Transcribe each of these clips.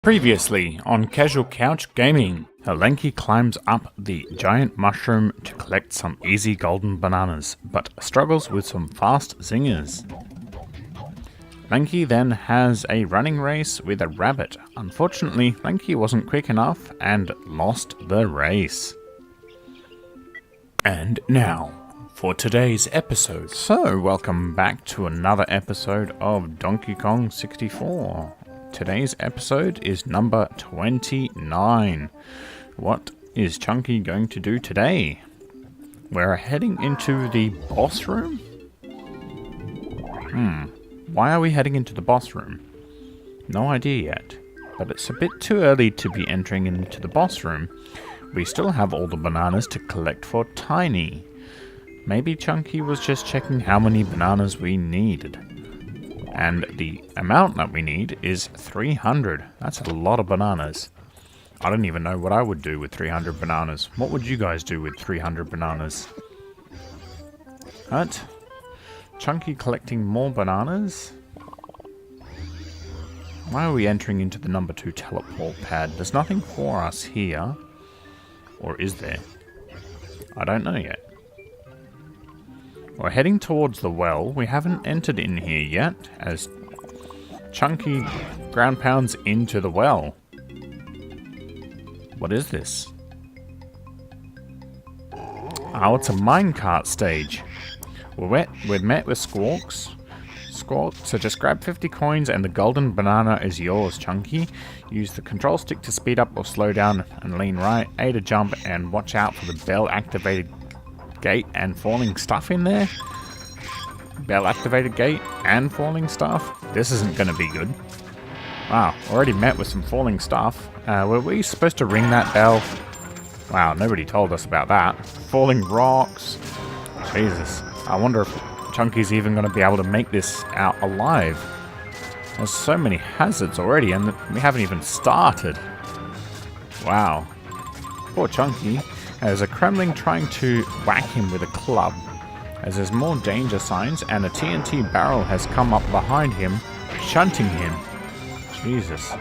Previously on Casual Couch Gaming, Lanky climbs up the giant mushroom to collect some easy golden bananas, but struggles with some fast zingers. Lanky then has a running race with a rabbit. Unfortunately, Lanky wasn't quick enough and lost the race. And now, for today's episode. So, welcome back to another episode of Donkey Kong 64. Today's episode is number 29. What is Chunky going to do today? We're heading into the boss room? Why are we heading into the boss room? No idea yet. But it's a bit too early to be entering into the boss room. We still have all the bananas to collect for Tiny. Maybe Chunky was just checking how many bananas we needed. And the amount that we need is 300. That's a lot of bananas. I don't even know what I would do with 300 bananas. What would you guys do with 300 bananas? What? Chunky collecting more bananas? Why are we entering into the number 2 teleport pad? There's nothing for us here. Or is there? I don't know yet. We're heading towards the well. We haven't entered in here yet, as Chunky ground pounds into the well. What is this? Oh, it's a minecart stage. We're met with Squawks. So just grab 50 coins and the golden banana is yours, Chunky. Use the control stick to speed up or slow down and lean right. A to jump and watch out for the bell activated gate and falling stuff in there. Bell activated gate and falling stuff. This isn't going to be good. Wow, already met with some falling stuff. Were we supposed to ring that bell? Wow, nobody told us about that. Falling rocks. Jesus. I wonder if Chunky's even going to be able to make this out alive. There's so many hazards already and we haven't even started. Wow. Poor Chunky. There's a Kremling trying to whack him with a club, as there's more danger signs and a TNT barrel has come up behind him, shunting him. Jesus,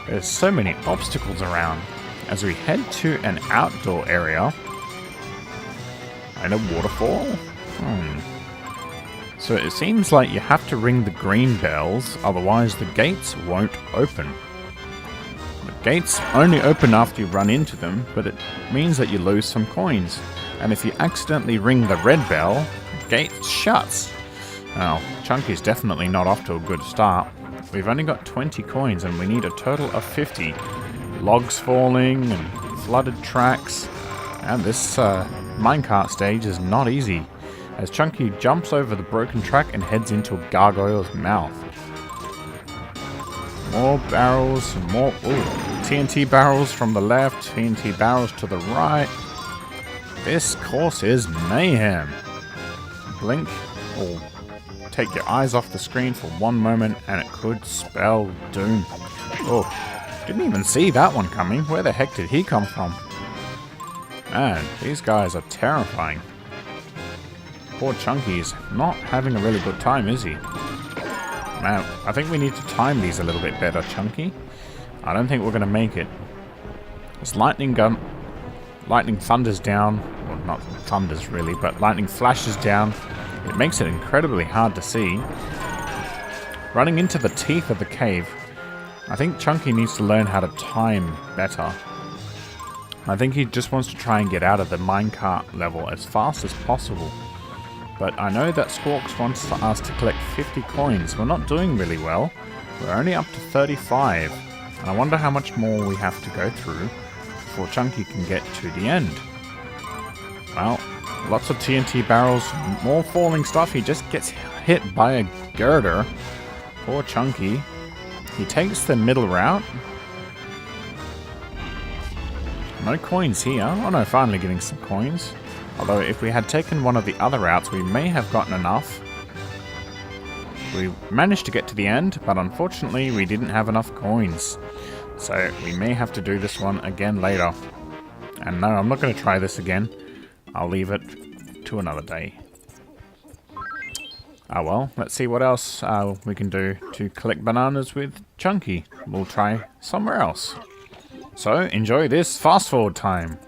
there's so many obstacles around. As we head to an outdoor area, and a waterfall? So it seems like you have to ring the green bells, otherwise the gates won't open. Gates only open after you run into them, but it means that you lose some coins. And if you accidentally ring the red bell, the gate shuts. Well, Chunky's definitely not off to a good start. We've only got 20 coins and we need a total of 50. Logs falling and flooded tracks. And this minecart stage is not easy, as Chunky jumps over the broken track and heads into a gargoyle's mouth. More barrels, more TNT barrels from the left, TNT barrels to the right. This course is mayhem. Blink or take your eyes off the screen for one moment and it could spell doom. Oh, didn't even see that one coming. Where the heck did he come from? Man, these guys are terrifying. Poor Chunky's not having a really good time, is he? Man, I think we need to time these a little bit better, Chunky. I don't think we're going to make it. This lightning thunders down. Well, not thunders really, but lightning flashes down. It makes it incredibly hard to see. Running into the teeth of the cave. I think Chunky needs to learn how to time better. I think he just wants to try and get out of the minecart level as fast as possible. But I know that Squawks wants us to collect 50 coins. We're not doing really well. We're only up to 35. And I wonder how much more we have to go through before Chunky can get to the end. Well, lots of TNT barrels, more falling stuff. He just gets hit by a girder. Poor Chunky. He takes the middle route. No coins here. Oh no, finally getting some coins. Although if we had taken one of the other routes, we may have gotten enough. We managed to get to the end, but unfortunately we didn't have enough coins. So we may have to do this one again later. And no, I'm not going to try this again. I'll leave it to another day. Oh well, let's see what else we can do to collect bananas with Chunky. We'll try somewhere else. So, enjoy this fast forward time.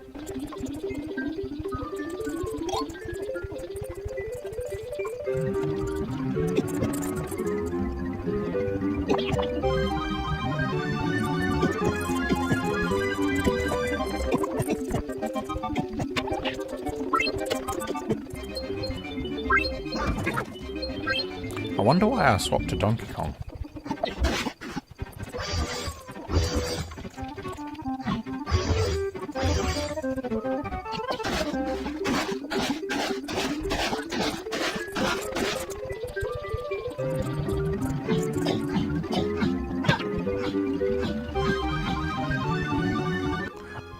I wonder why I swapped to Donkey Kong.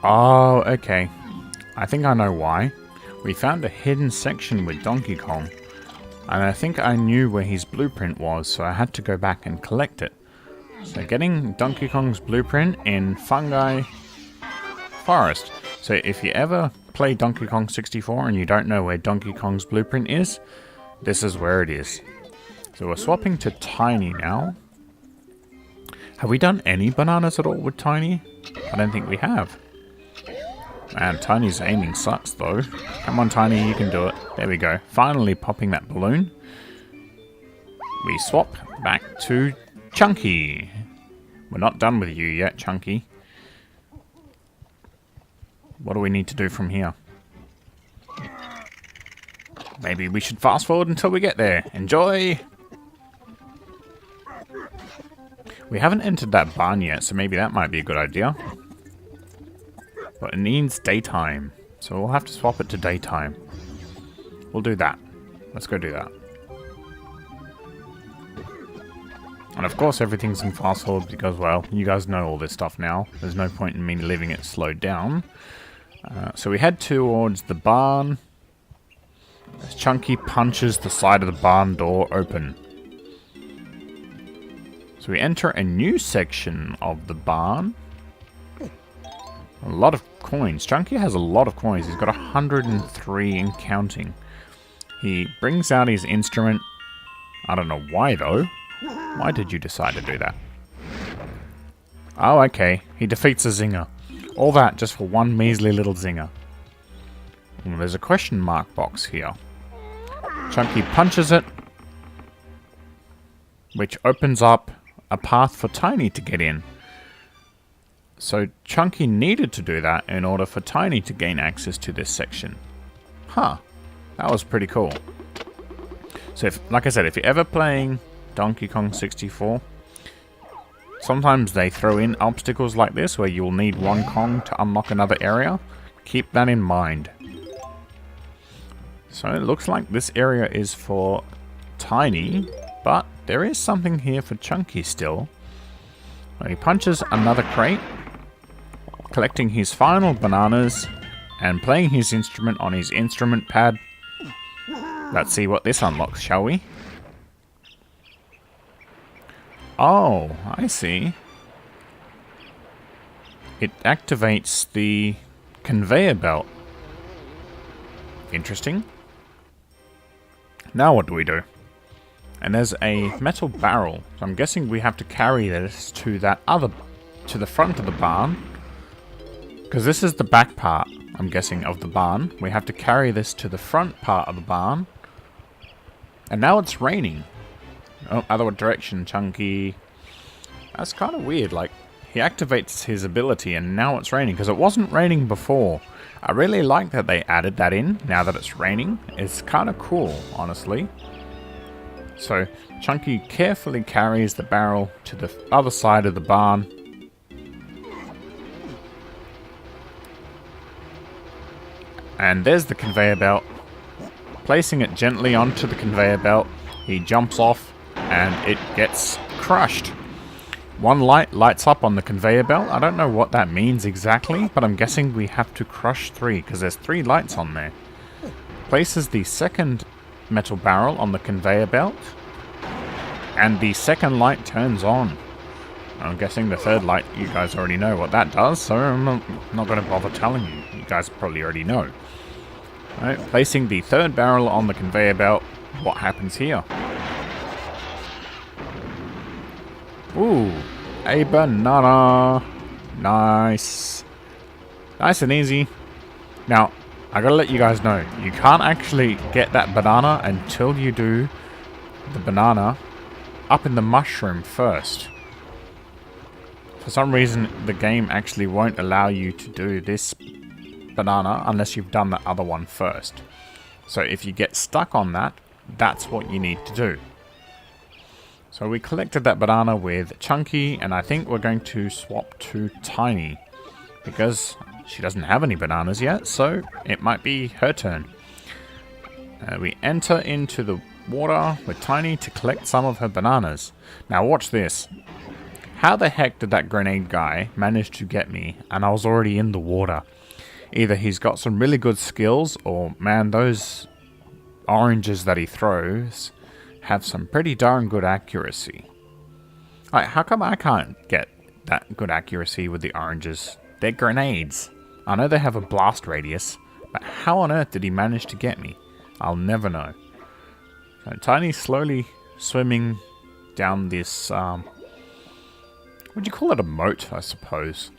Oh, okay. I think I know why. We found a hidden section with Donkey Kong, and I think I knew where his blueprint was, so I had to go back and collect it. So getting Donkey Kong's blueprint in Fungi Forest. So if you ever play Donkey Kong 64 and you don't know where Donkey Kong's blueprint is, this is where it is. So we're swapping to Tiny now. Have we done any bananas at all with Tiny? I don't think we have. Man, Tiny's aiming sucks though. Come on Tiny, you can do it. There we go. Finally popping that balloon. We swap back to Chunky. We're not done with you yet, Chunky. What do we need to do from here? Maybe we should fast forward until we get there. Enjoy! We haven't entered that barn yet, so maybe that might be a good idea. But it needs daytime, so we'll have to swap it to daytime. We'll do that. Let's go do that. And of course everything's in fast forward because, well, you guys know all this stuff now. There's no point in me leaving it slowed down. So we head towards the barn. As Chunky punches the side of the barn door open. So we enter a new section of the barn. A lot of coins. Chunky has a lot of coins. He's got 103 and counting. He brings out his instrument. I don't know why though. Why did you decide to do that? Oh, okay. He defeats a zinger. All that just for one measly little zinger. Well, there's a question mark box here. Chunky punches it, which opens up a path for Tiny to get in. So Chunky needed to do that in order for Tiny to gain access to this section. Huh. That was pretty cool. So like I said, if you're ever playing Donkey Kong 64, sometimes they throw in obstacles like this where you'll need one Kong to unlock another area. Keep that in mind. So it looks like this area is for Tiny, but there is something here for Chunky still. He punches another crate, collecting his final bananas and playing his instrument on his instrument pad. Let's see what this unlocks, shall we? Oh, I see. It activates the conveyor belt. Interesting. Now what do we do? And there's a metal barrel. So I'm guessing we have to carry this to to the front of the barn. Because this is the back part, I'm guessing, of the barn. We have to carry this to the front part of the barn. And now it's raining. Oh, other direction, Chunky. That's kind of weird. Like, he activates his ability and now it's raining. Because it wasn't raining before. I really like that they added that in, now that it's raining. It's kind of cool, honestly. So, Chunky carefully carries the barrel to the other side of the barn. And there's the conveyor belt. Placing it gently onto the conveyor belt, he jumps off and it gets crushed. One light lights up on the conveyor belt. I don't know what that means exactly, but I'm guessing we have to crush 3 because there's 3 lights on there. Places the second metal barrel on the conveyor belt, and the second light turns on. I'm guessing the third light, you guys already know what that does, so I'm not going to bother telling you. You guys probably already know. Right, placing the third barrel on the conveyor belt, what happens here? Ooh, a banana. Nice. Nice and easy. Now, I gotta let you guys know, you can't actually get that banana until you do the banana up in the mushroom first. For some reason, the game actually won't allow you to do this banana unless you've done the other one first. So if you get stuck on that, that's what you need to do. So we collected that banana with Chunky, and I think we're going to swap to Tiny, because she doesn't have any bananas yet, so it might be her turn. We enter into the water with Tiny to collect some of her bananas. Now watch this. How the heck did that grenade guy manage to get me and I was already in the water? Either he's got some really good skills, or man, those oranges that he throws have some pretty darn good accuracy. Like, how come I can't get that good accuracy with the oranges? They're grenades. I know they have a blast radius, but how on earth did he manage to get me? I'll never know. So Tiny's slowly swimming down this, would you call it a moat, I suppose?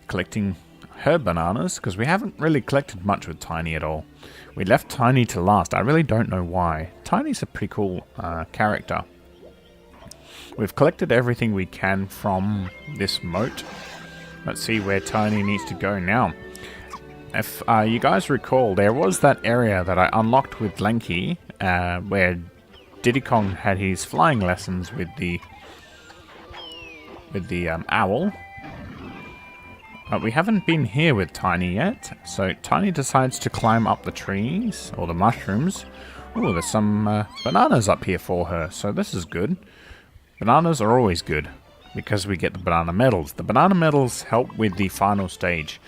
Collecting her bananas, because we haven't really collected much with Tiny at all. We left Tiny to last. I really don't know why. Tiny's a pretty cool character. We've collected everything we can from this moat. Let's see where Tiny needs to go now. If you guys recall, there was that area that I unlocked with Lanky, where Diddy Kong had his flying lessons with the owl. We haven't been here with Tiny yet, so Tiny decides to climb up the trees, or the mushrooms. Oh, there's some bananas up here for her, so this is good. Bananas are always good, because we get the banana medals. The banana medals help with the final stage.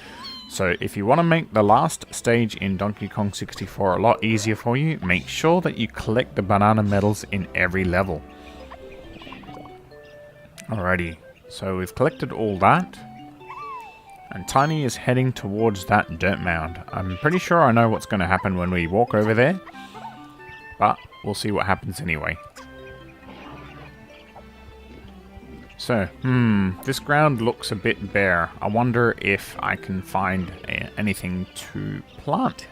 So if you want to make the last stage in Donkey Kong 64 a lot easier for you, make sure that you collect the banana medals in every level. Alrighty, so we've collected all that. And Tiny is heading towards that dirt mound. I'm pretty sure I know what's going to happen when we walk over there. But we'll see what happens anyway. So, this ground looks a bit bare. I wonder if I can find anything to plant.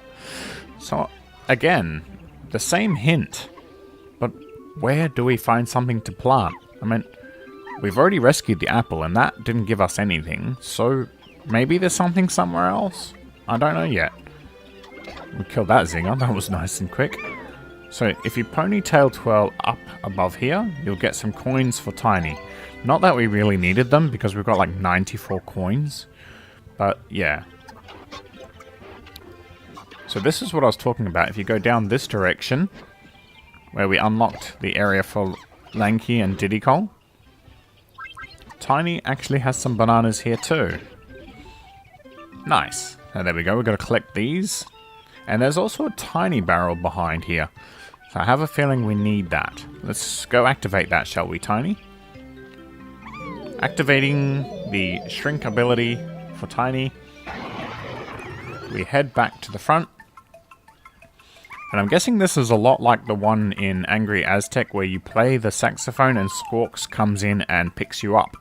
So, again, the same hint. But where do we find something to plant? I mean, we've already rescued the apple and that didn't give us anything. So, maybe there's something somewhere else? I don't know yet. We killed that zinger. That was nice and quick. So, if you ponytail twirl up above here, you'll get some coins for Tiny. Not that we really needed them, because we've got like 94 coins. But, yeah. So this is what I was talking about. If you go down this direction, where we unlocked the area for Lanky and Diddy Kong, Tiny actually has some bananas here too. Nice. So there we go. We've got to collect these. And there's also a tiny barrel behind here. So I have a feeling we need that. Let's go activate that, shall we, Tiny? Activating the shrink ability for Tiny. We head back to the front. And I'm guessing this is a lot like the one in Angry Aztec where you play the saxophone and Squawks comes in and picks you up.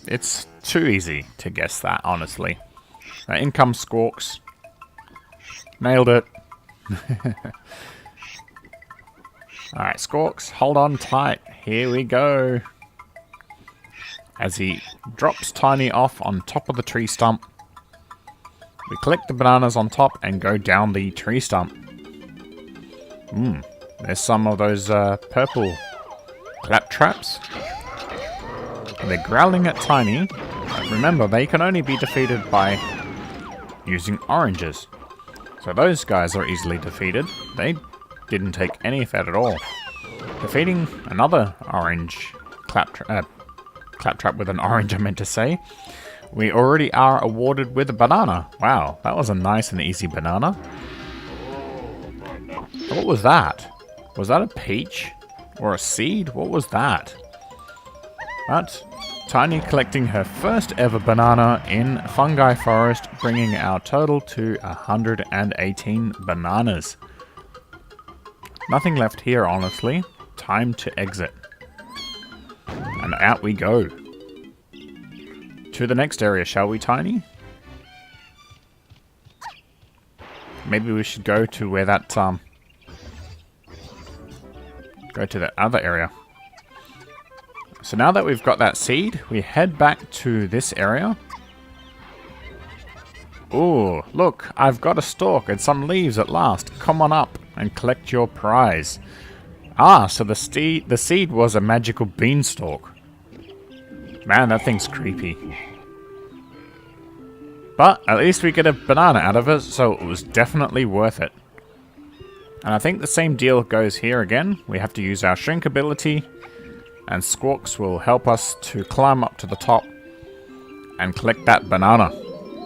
It's too easy to guess that, honestly. In comes Squawks. Nailed it. Alright, Squawks, hold on tight. Here we go. As he drops Tiny off on top of the tree stump, we collect the bananas on top and go down the tree stump. There's some of those purple claptraps. They're growling at Tiny. Remember, they can only be defeated by using oranges. So those guys are easily defeated. They didn't take any effort at all. Defeating another orange claptrap with an orange, I meant to say. We already are awarded with a banana. Wow, that was a nice and easy banana. What was that? Was that a peach? Or a seed? What was that? But Tiny collecting her first ever banana in Fungi Forest, bringing our total to 118 bananas. Nothing left here, honestly. time to exit. And out we go. To the next area, shall we, Tiny? Maybe we should go to where that, go to that other area. So now that we've got that seed, we head back to this area. Ooh, look, I've got a stalk and some leaves at last. Come on up and collect your prize. Ah, so the seed was a magical beanstalk. Man, that thing's creepy. But at least we get a banana out of it, so it was definitely worth it. And I think the same deal goes here again. We have to use our shrink ability, and Squawks will help us to climb up to the top and collect that banana.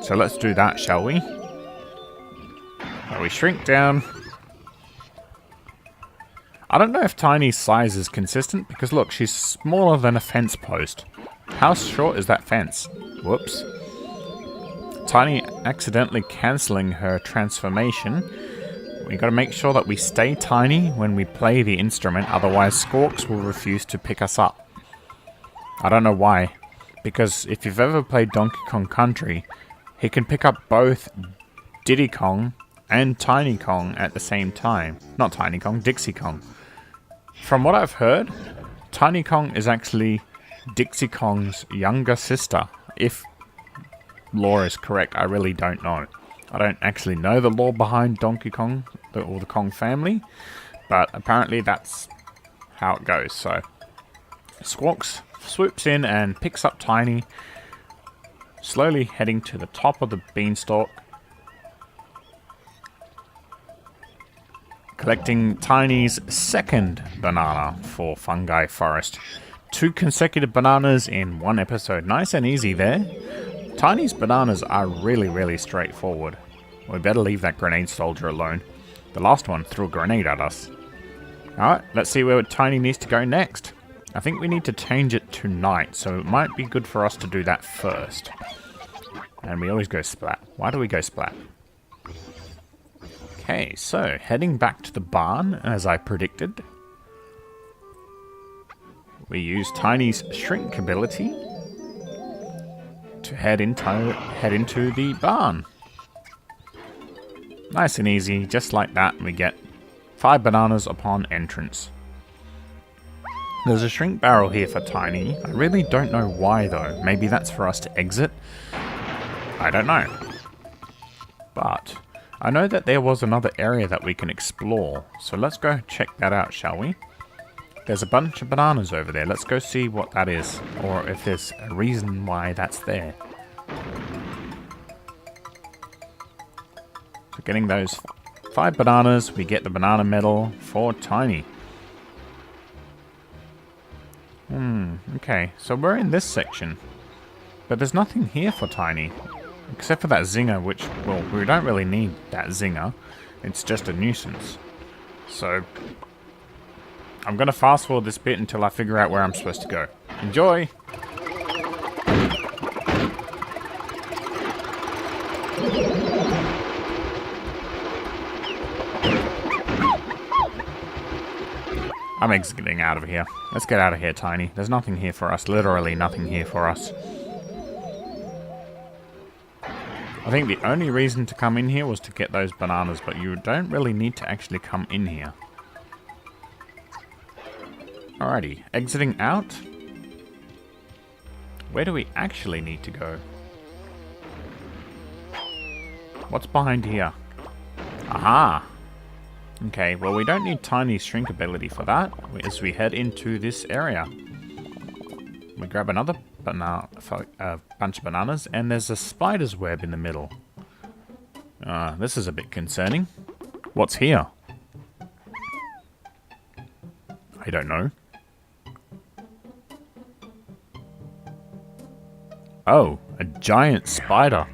So let's do that, shall we? So we shrink down. I don't know if Tiny's size is consistent, because look, she's smaller than a fence post. How short is that fence? Whoops. Tiny accidentally cancelling her transformation. We gotta make sure that we stay tiny when we play the instrument, otherwise Squawks will refuse to pick us up. I don't know why, because if you've ever played Donkey Kong Country, he can pick up both Diddy Kong and Tiny Kong at the same time. Not Tiny Kong, Dixie Kong. From what I've heard, Tiny Kong is actually Dixie Kong's younger sister. If lore is correct, I really don't know. I don't actually know the lore behind Donkey Kong, or the Kong family, but apparently that's how it goes. So, Squawks swoops in and picks up Tiny, slowly heading to the top of the beanstalk, collecting Tiny's second banana for Fungi Forest. 2 consecutive bananas in 1 episode. Nice and easy there. Tiny's bananas are really straightforward. We better leave that grenade soldier alone. The last one threw a grenade at us. Alright, let's see where Tiny needs to go next. I think we need to change it to night, so it might be good for us to do that first. And we always go splat. Why do we go splat? Okay, so heading back to the barn, as I predicted. We use Tiny's shrink ability to head into the barn. Nice and easy, just like that, we get 5 bananas upon entrance. There's a shrink barrel here for Tiny. I really don't know why though. Maybe that's for us to exit? I don't know. But I know that there was another area that we can explore. So let's go check that out, shall we? There's a bunch of bananas over there. Let's go see what that is. Or if there's a reason why that's there. So getting those 5 bananas, we get the banana medal for Tiny. Okay, so we're in this section. But there's nothing here for Tiny. Except for that zinger, which, well, we don't really need that zinger. It's just a nuisance. So, I'm going to fast forward this bit until I figure out where I'm supposed to go. Enjoy! I'm exiting out of here. Let's get out of here, Tiny. There's nothing here for us. Literally nothing here for us. I think the only reason to come in here was to get those bananas, but you don't really need to actually come in here. Alrighty, exiting out. Where do we actually need to go? What's behind here? Aha! Okay, well we don't need Tiny's shrink ability for that, as we head into this area. We grab another bunch of bananas, and there's a spider's web in the middle. This is a bit concerning. What's here? I don't know. Oh, a giant spider.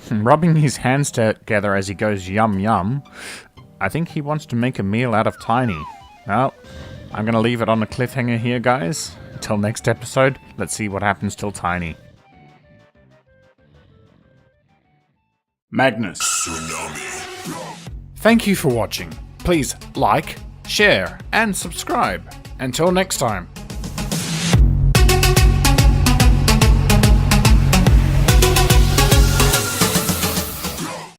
Rubbing his hands together as he goes yum yum. I think he wants to make a meal out of Tiny. Well, I'm going to leave it on a cliffhanger here, guys. Until next episode, let's see what happens till Tiny. Magnus. Tsunami. Thank you for watching. Please like, share, and subscribe. Until next time.